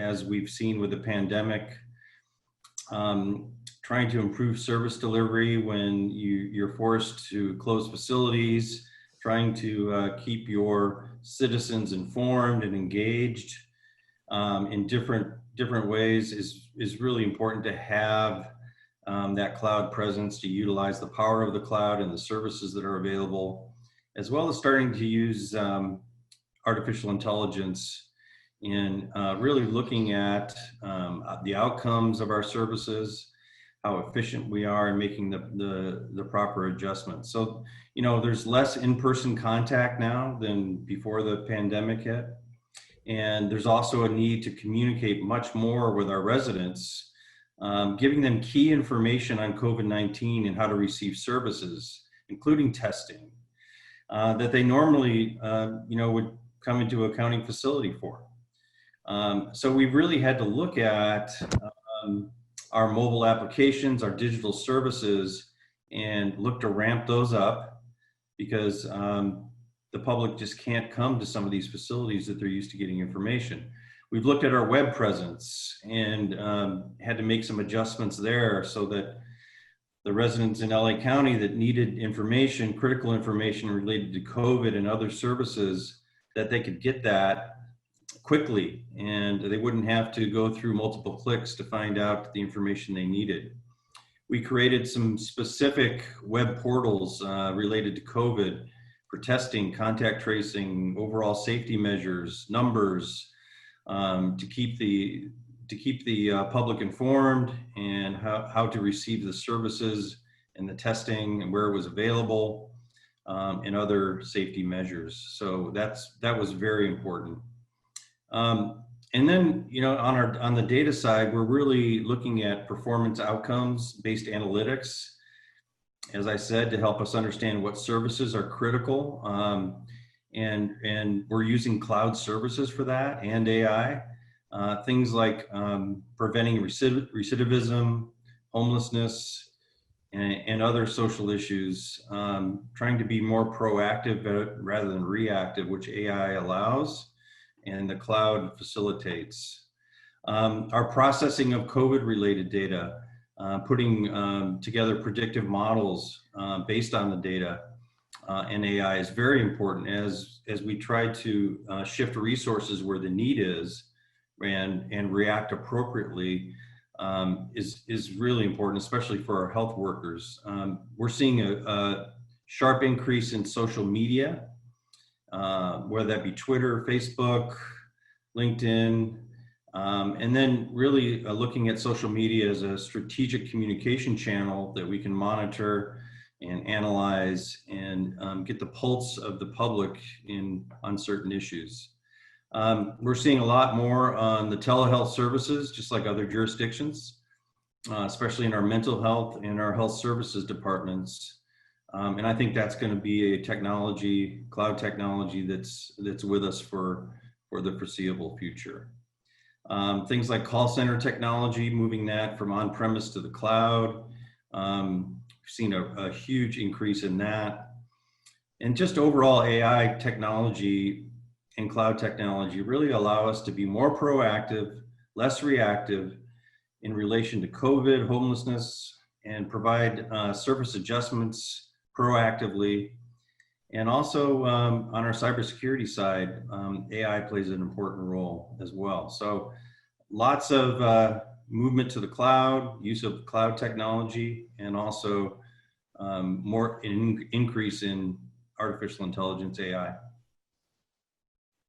as we've seen with the pandemic, trying to improve service delivery when you're forced to close facilities, trying to keep your citizens informed and engaged in different ways is really important to have that cloud presence, to utilize the power of the cloud and the services that are available, as well as starting to use artificial intelligence in really looking at the outcomes of our services, how efficient we are in making the proper adjustments. So, there's less in-person contact now than before the pandemic hit. And there's also a need to communicate much more with our residents, giving them key information on COVID-19 and how to receive services, including testing, that they normally, would come into a county facility for. So we really had to look at our mobile applications, our digital services, and look to ramp those up because the public just can't come to some of these facilities that they're used to getting information. We've looked at our web presence and had to make some adjustments there so that the residents in LA County that needed information, critical information related to COVID and other services, that they could get that quickly and they wouldn't have to go through multiple clicks to find out the information they needed. We created some specific web portals related to COVID for testing, contact tracing, overall safety measures, numbers, to keep the public informed and how to receive the services and the testing and where it was available, and other safety measures. So that was very important. And then, on the data side, we're really looking at performance outcomes based analytics, as I said, to help us understand what services are critical. And we're using cloud services for that and AI. Things like preventing recidivism, homelessness, and other social issues, trying to be more proactive rather than reactive, which AI allows and the cloud facilitates. Our processing of COVID-related data, putting together predictive models based on the data and AI is very important as we try to shift resources where the need is and react appropriately is really important, especially for our health workers. We're seeing a sharp increase in social media, whether that be Twitter, Facebook, LinkedIn, and then really looking at social media as a strategic communication channel that we can monitor and analyze and get the pulse of the public in uncertain issues. We're seeing a lot more on the telehealth services, just like other jurisdictions, especially in our mental health and our health services departments. And I think that's going to be a technology, cloud technology that's with us for the foreseeable future. Things like call center technology, moving that from on-premise to the cloud. We've seen a huge increase in that. And just overall AI technology and cloud technology really allow us to be more proactive, less reactive in relation to COVID, homelessness, and provide service adjustments proactively. And also on our cybersecurity side, AI plays an important role as well. So lots of movement to the cloud, use of cloud technology, and also more increase in artificial intelligence, AI.